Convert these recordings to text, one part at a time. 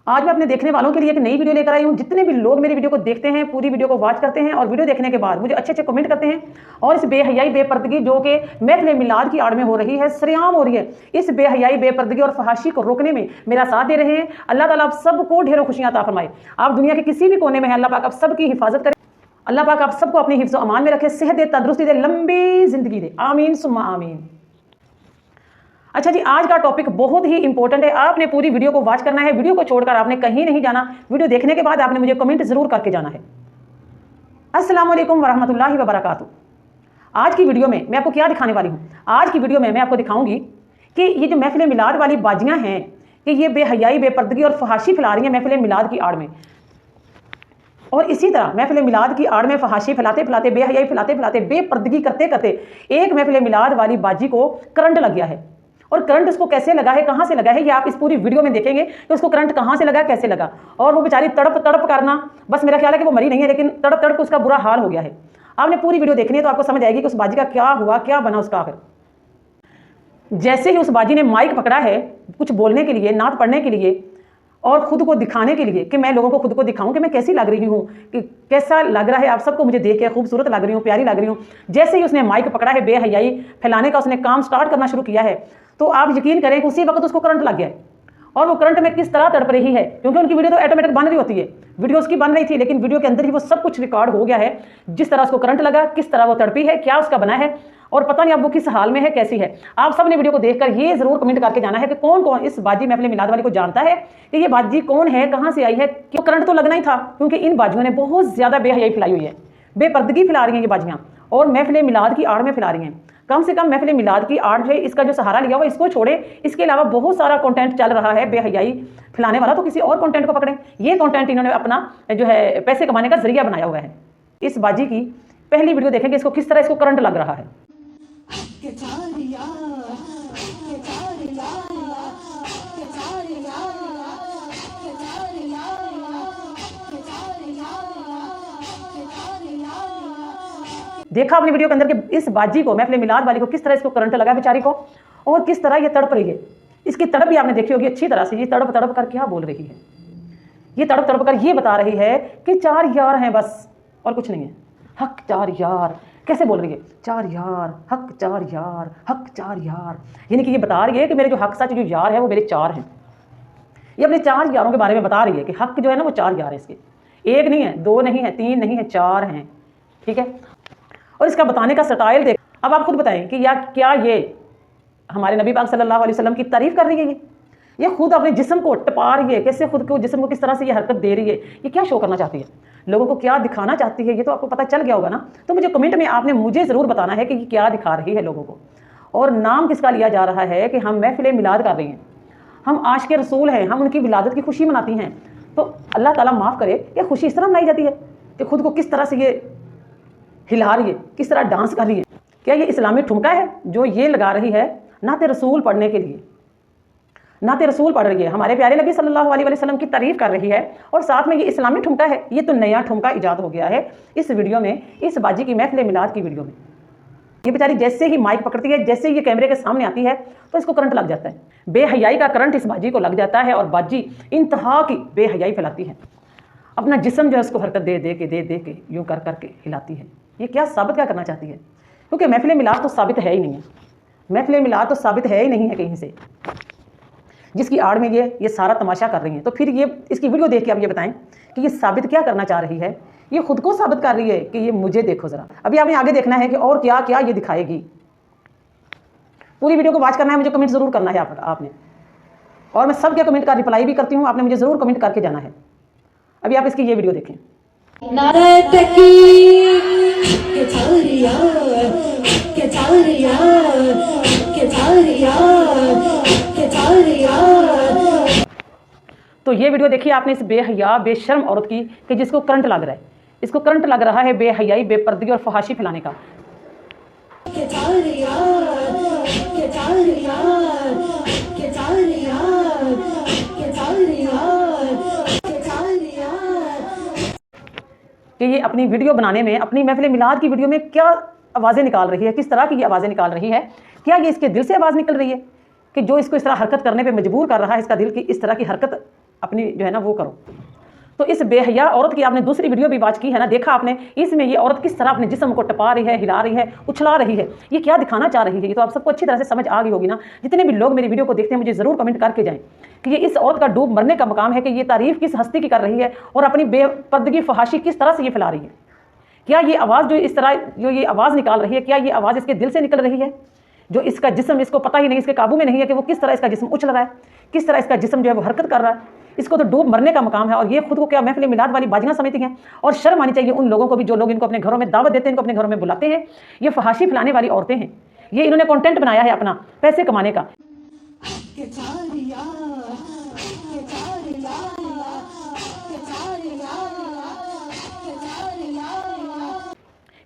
आज मैं अपने देखने वालों के लिए एक नई वीडियो लेकर आई हूँ। जितने भी लोग मेरी वीडियो को देखते हैं, पूरी वीडियो को वॉच करते हैं और वीडियो देखने के बाद मुझे अच्छे अच्छे कमेंट करते हैं, और इस बेहयाई बेपर्दगी जो कि महफिल मिलाद की आड़ में हो रही है, सरेआम हो रही है, इस बेहयाई बेपर्दगी और फहाशी को रोकने में मेरा साथ दे रहे हैं। अल्लाह ताला आप सबको ढेरों खुशियां अता फरमाए। आप दुनिया के किसी भी कोने में हैं, अल्लाह पाक आप सबकी हिफाजत करे। अल्लाह पाक आप सबको अपनी हिफ्ज़ अमान में रखे, सेहत दे, तंदुरुस्ती दे, लंबी जिंदगी दे। आमीन सुम्मा आमीन। अच्छा जी, आज का टॉपिक बहुत ही इंपॉर्टेंट है। आपने पूरी वीडियो को वॉच करना है। वीडियो को छोड़कर आपने कहीं नहीं जाना। वीडियो देखने के बाद आपने मुझे कमेंट जरूर करके जाना है। अस्सलाम वालेकुम वरहमतुल्लाहि वबरकातुहू। आज की वीडियो में मैं आपको क्या दिखाने वाली हूँ? आज की वीडियो में मैं आपको दिखाऊंगी कि ये जो महफिल मिलाद वाली बाजियां हैं, कि ये बेहयाई बेपर्दगी और फहाशी फैला रही हैं महफिल मिलाद की आड़ में। और इसी तरह महफिल मिलाद की आड़ में फहाशी फैलाते फैलाते, बेहयाई फैलाते फैलाते, बेपर्दगी करते करते एक महफिल मिलाद वाली बाजी को करंट लग गया है। और करंट उसको कैसे लगा है, कहां से लगा है, ये आप इस पूरी वीडियो में देखेंगे कि उसको करंट कहां से लगा, कैसे लगा। और वो बेचारी तड़प तड़प करना, बस मेरा ख्याल है कि वो मरी नहीं है, लेकिन तड़प तड़प उसका बुरा हाल हो गया है। आपने पूरी वीडियो देखनी है तो आपको समझ आएगी कि उस बाजी का क्या हुआ, क्या बना उसका आखिर। जैसे ही उस बाजी ने माइक पकड़ा है कुछ बोलने के लिए, नात पढ़ने के लिए और खुद को दिखाने के लिए, कि मैं लोगों को खुद को दिखाऊं कि मैं कैसी लग रही हूं, कि कैसा लग रहा है आप सबको मुझे देख के, खूबसूरत लग रही हूं, प्यारी लग रही हूं। जैसे ही उसने माइक पकड़ा है, बेहयाई फैलाने का उसने काम स्टार्ट करना शुरू किया है, तो आप यकीन करें कि उसी वक्त उसको करंट लग गया है। और वो करंट में किस तरह तड़प रही है, क्योंकि उनकी वीडियो तो ऑटोमेटिक बन रही होती है। वीडियो उसकी बन रही थी, लेकिन वीडियो के अंदर ही वो सब कुछ रिकॉर्ड हो गया है। जिस तरह उसको करंट लगा, किस तरह वो तड़पी है, क्या उसका बना है, और पता नहीं अब वो किस हाल में है, कैसी है। आप सब ने वीडियो को देखकर ये जरूर कमेंट करके जाना है कि कौन कौन इस बाजी महफिल मिलाद वाली को जानता है, कि ये बाजी कौन है, कहां से आई है। क्यों करंट तो लगना ही था, क्योंकि इन बाजियों ने बहुत ज्यादा बेहयाई फैलाई हुई है, बेपर्दगी फैला रही हैं ये बाजियां, और महफिल मिलाद की आड़ में फैला रही हैं। कम से कम महफिल मिलाद की आड़ है, इसका जो सहारा लिया हुआ इसको छोड़े। इसके अलावा बहुत सारा कंटेंट चल रहा है बेहयाई फैलाने वाला, तो किसी और कंटेंट को पकड़ें। ये कंटेंट इन्होंने अपना जो है पैसे कमाने का जरिया बनाया हुआ है। इस बाजी की पहली वीडियो देखेंगे, इसको किस तरह इसको करंट लग रहा है। देखा अपनी वीडियो के अंदर कि इस बाजी को, महफिल मिलाद वाली को, किस तरह इसको करंट लगा बेचारी को, और किस तरह ये तड़प रही है। इसकी तड़प भी आपने देखी होगी अच्छी तरह से। ये तड़प तड़प कर क्या बोल रही है, ये तड़प तड़प कर ये बता रही है कि 4 यार हैं बस, और कुछ नहीं है। हक 4 यार कैसे बोल रही है, 4 यार, हक 4 यार, हक 4 यार। यानी कि ये बता रही है कि मेरे जो हक सच जो यार है वो मेरे 4 हैं। ये अपने 4 यारों के बारे में बता रही है कि हक जो है ना वो 4 यार है इसके। 1 नहीं है, 2 नहीं है, 3 नहीं है, 4 हैं। ठीक है। और इसका बताने का स्टाइल देख। अब आप खुद बताएं कि यार क्या ये हमारे नबी पाक सल्लल्लाहु अलैहि वसल्लम की तारीफ कर रही है। ये खुद अपने जिस्म को टपा रही है, कैसे खुद को जिस्म को किस तरह से ये हरकत दे रही है। ये क्या शो करना चाहती है, लोगों को क्या दिखाना चाहती है, ये तो आपको पता चल गया होगा ना। तो मुझे कमेंट में आपने मुझे ज़रूर बताना है कि ये क्या दिखा रही है लोगों को, और नाम किसका लिया जा रहा है कि हम महफिल मिलाद कर रही हैं, हम आशिक़ रसूल हैं, हम उनकी विलादत की खुशी मनाती हैं। तो अल्लाह ताला माफ़ करे, ये खुशी इस तरह मनाई जाती है कि खुद को किस तरह से ये हिला रही है, किस तरह डांस कर रही है। क्या ये इस्लामी ठुमका है जो ये लगा रही है नाते रसूल पढ़ने के लिए? नाते रसूल पढ़ रही है, हमारे प्यारे नबी सल्लल्लाहु अलैहि वसल्लम की तारीफ कर रही है, और साथ में ये इस्लामी ठुमका है। ये तो नया ठुमका इजाद हो गया है इस वीडियो में, इस बाजी की महफिल मिलाद की वीडियो में। ये बेचारी जैसे ही माइक पकड़ती है, जैसे ही ये कैमरे के सामने आती है, तो इसको करंट लग जाता है। बेहयाई का करंट इस बाजी को लग जाता है, और बाजी इंतहा की बेहयाई फैलाती है। अपना जिस्म जो है उसको हरकत दे दे के यूं कर करके हिलाती है। ये क्या साबित क्या करना चाहती है? क्योंकि महफिल मिलाद तो साबित है ही नहीं है, महफिल मिलाद तो साबित है ही नहीं है कहीं से, जिसकी आड़ में ये सारा तमाशा कर रही है। तो फिर ये इसकी वीडियो देख के आप ये बताएं कि ये साबित क्या करना चाह रही है। ये खुद को साबित कर रही है कि ये मुझे देखो जरा। अभी आपने आगे देखना है कि और क्या क्या ये दिखाएगी। पूरी वीडियो को वॉच करना है, मुझे कमेंट जरूर करना है आपने, और मैं सबके कमेंट का रिप्लाई भी करती हूँ, आपने मुझे जरूर कमेंट करके जाना है। अभी आप इसकी ये वीडियो देखें। तो ये वीडियो देखिए आपने इस बेहया बेशर्म औरत की, कि जिसको करंट लग रहा है, इसको करंट लग रहा है बेहयाई बेपर्दगी और फहाशी फैलाने का। कि ये अपनी वीडियो बनाने में, अपनी महफिल मिलाद की वीडियो में क्या आवाज़ें निकाल रही है, किस तरह की ये आवाज़ें निकाल रही है। क्या ये इसके दिल से आवाज़ निकल रही है कि जो इसको इस तरह हरकत करने पे मजबूर कर रहा है, इसका दिल की इस तरह की हरकत अपनी जो है ना वो करो। तो इस बेहया औरत की आपने दूसरी वीडियो भी वॉच की है ना, देखा आपने, इसमें ये औरत किस तरह अपने जिस्म को टपा रही है, हिला रही है, उछला रही है, ये क्या दिखाना चाह रही है, ये तो आप सबको अच्छी तरह से समझ आ गई होगी ना। जितने भी लोग मेरी वीडियो को देखते हैं मुझे ज़रूर कमेंट करके जाएं कि ये इस औरत का डूब मरने का मकाम है कि ये तारीफ किस हस्ती की कर रही है और अपनी बेपर्दगी फहाशी किस तरह से ये फैला रही है। क्या ये आवाज़ जो इस तरह जो ये आवाज़ निकाल रही है, क्या ये आवाज़ इसके दिल से निकल रही है? जो इसका जिस्म इसको पता ही नहीं, इसके काबू में नहीं है कि वो किस तरह इसका जिस्म उछल रहा है, किस तरह इसका जिस्म जो है वो हरकत कर रहा है। इसको तो डूब मरने का मकाम है और ये खुद को क्या महफिल मिलाद वाली बाजियां समझती हैं। और शर्म आनी चाहिए उन लोगों को भी जो लोग इनको अपने घरों में दावत देते हैं, इनको अपने घरों में बुलाते हैं। ये फहाशी फैलाने वाली औरतें हैं, ये इन्होंने कंटेंट बनाया है अपना पैसे कमाने का।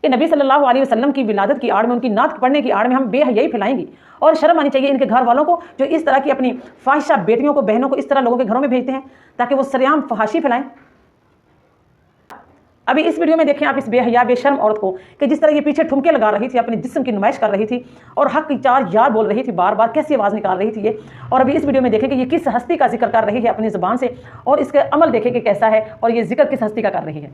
कि नबी सल्लल्लाहु अलैहि वसल्लम की विलादत की आड़ में, उनकी नात पढ़ने की आड़ में हम बेहयाई फैलाएंगी। और शर्म आनी चाहिए इनके घर वालों को जो इस तरह की अपनी फाहिशा बेटियों को, बहनों को इस तरह लोगों के घरों में भेजते हैं ताकि वो सरेआम फहाशी फैलाएं। अभी इस वीडियो में देखें आप इस बेहया बेशर्म औरत को कि जिस तरह ये पीछे ठुमके लगा रही थी, अपने जिस्म की नुमाइश कर रही थी और हक की चार यार बोल रही थी, बार बार कैसी आवाज़ निकाल रही थी ये। और अभी इस वीडियो में देखें कि ये किस हस्ती का जिक्र कर रही है अपनी ज़ुबान से और इसका अमल देखें कि कैसा है और ये जिक्र किस हस्ती का कर रही है।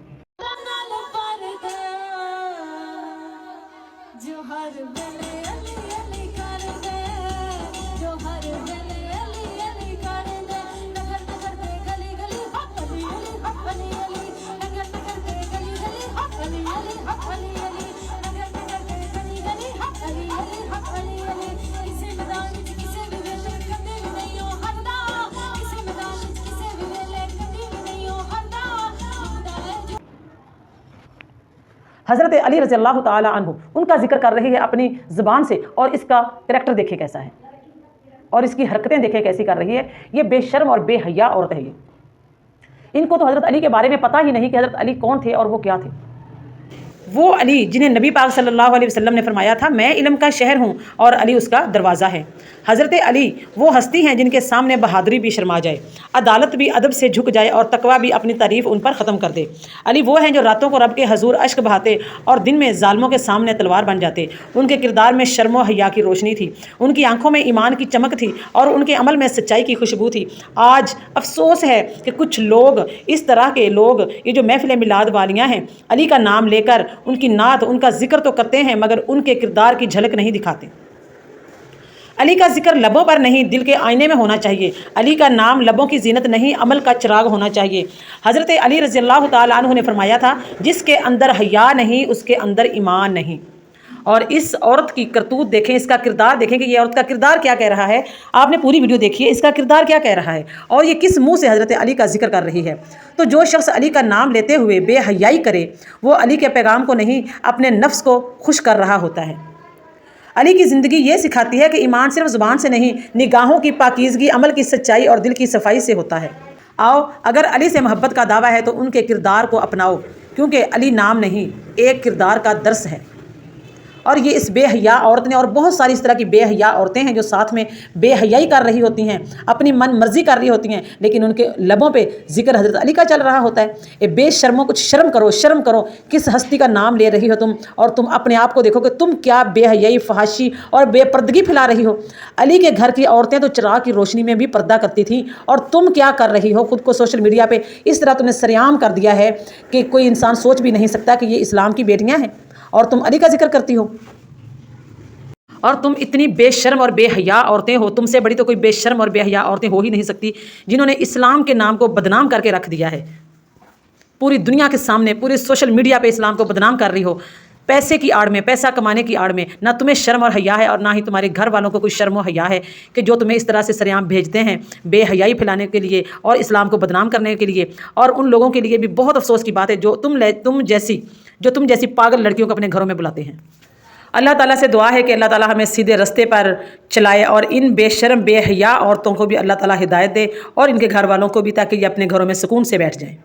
हज़रत अली रज़ी अल्लाह ताला अन्हु उनका जिक्र कर रही है अपनी ज़ुबान से और इसका करैक्टर देखे कैसा है और इसकी हरकतें देखे कैसी कर रही है। ये बेशर्म और बेहया औरत है। ये इनको तो हज़रत अली के बारे में पता ही नहीं कि हज़रत अली कौन थे और वो क्या थे। वो अली जिन्हें नबी पाक सल्लल्लाहु अलैहि वसल्लम ने फरमाया था मैं इल्म का शहर हूँ और अली उसका दरवाज़ा है। हज़रत अली वो हस्ती हैं जिनके सामने बहादुरी भी शर्मा जाए, अदालत भी अदब से झुक जाए और तकवा भी अपनी तारीफ़ उन पर ख़त्म कर दे। अली वो हैं जो रातों को रब के हजूर अश्क बहाते और दिन में ज़ालिमों के सामने तलवार बन जाते। उनके किरदार में शर्म व हया की रोशनी थी, उनकी आंखों में ईमान की चमक थी और उनके अमल में सच्चाई की खुशबू थी। आज अफसोस है कि कुछ लोग, इस तरह के लोग, ये जो महफिल मिलाद वालियाँ हैं, अली का नाम लेकर उनकी नात, उनका जिक्र तो करते हैं मगर उनके किरदार की झलक नहीं दिखाते। अली का जिक्र लबों पर नहीं दिल के आईने में होना चाहिए। अली का नाम लबों की जीनत नहीं अमल का चिराग होना चाहिए। हज़रत अली रज़ी अल्लाह ताला अन्हु ने फरमाया था जिसके अंदर हया नहीं उसके अंदर ईमान नहीं। और इस औरत की करतूत देखें, इसका किरदार देखें कि ये औरत का किरदार क्या कह रहा है। आपने पूरी वीडियो देखिए, इसका किरदार क्या कह रहा है और ये किस मुंह से हज़रत अली का जिक्र कर रही है। तो जो शख्स अली का नाम लेते हुए बेहयाई करे वो अली के पैगाम को नहीं अपने नफ्स को खुश कर रहा होता है। अली की ज़िंदगी ये सिखाती है कि ईमान सिर्फ ज़ुबान से नहीं, निगाहों की पाकीज़गी, अमल की सच्चाई और दिल की सफाई से होता है। आओ, अगर अली से मोहब्बत का दावा है तो उनके किरदार को अपनाओ, क्योंकि अली नाम नहीं एक किरदार का दर्स है। और ये इस बेहया औरत ने, और बहुत सारी इस तरह की बेहया औरतें हैं जो साथ में बेहयाई कर रही होती हैं, अपनी मन मर्जी कर रही होती हैं, लेकिन उनके लबों पे जिक्र हज़रत अली का चल रहा होता है। ये बेशर्मों, कुछ शर्म करो, शर्म करो। किस हस्ती का नाम ले रही हो तुम, और तुम अपने आप को देखो कि तुम क्या बेहयाई, फहाशी और बेपर्दगी फैला रही हो। अली के घर की औरतें तो चिराग की रोशनी में भी पर्दा करती थी, और तुम क्या कर रही हो, खुद को सोशल मीडिया पर इस तरह तुमने सरेआम कर दिया है कि कोई इंसान सोच भी नहीं सकता कि ये इस्लाम की बेटियाँ हैं और तुम अली का जिक्र करती हो। और तुम इतनी बेशर्म और बेहया औरतें हो, तुमसे बड़ी तो कोई बेशर्म और बेहया औरतें हो ही नहीं सकती, जिन्होंने इस्लाम के नाम को बदनाम करके रख दिया है। पूरी दुनिया के सामने, पूरे सोशल मीडिया पे इस्लाम को बदनाम कर रही हो, पैसे की आड़ में, पैसा कमाने की आड़ में। ना तुम्हें शर्म और हया है और ना ही तुम्हारे घर वालों को कोई शर्म और हया है कि जो तुम्हें इस तरह से सरेआम भेजते हैं बेहयाई फैलाने के लिए और इस्लाम को बदनाम करने के लिए। और उन लोगों के लिए भी बहुत अफसोस की बात है जो तुम जैसी पागल लड़कियों को अपने घरों में बुलाते हैं। अल्लाह ताला से दुआ है कि अल्लाह ताला हमें सीधे रास्ते पर चलाए और इन बेशर्म बेहया औरतों को भी अल्लाह ताला हिदायत दे और इनके घर वालों को भी, ताकि ये अपने घरों में सुकून से बैठ जाएं।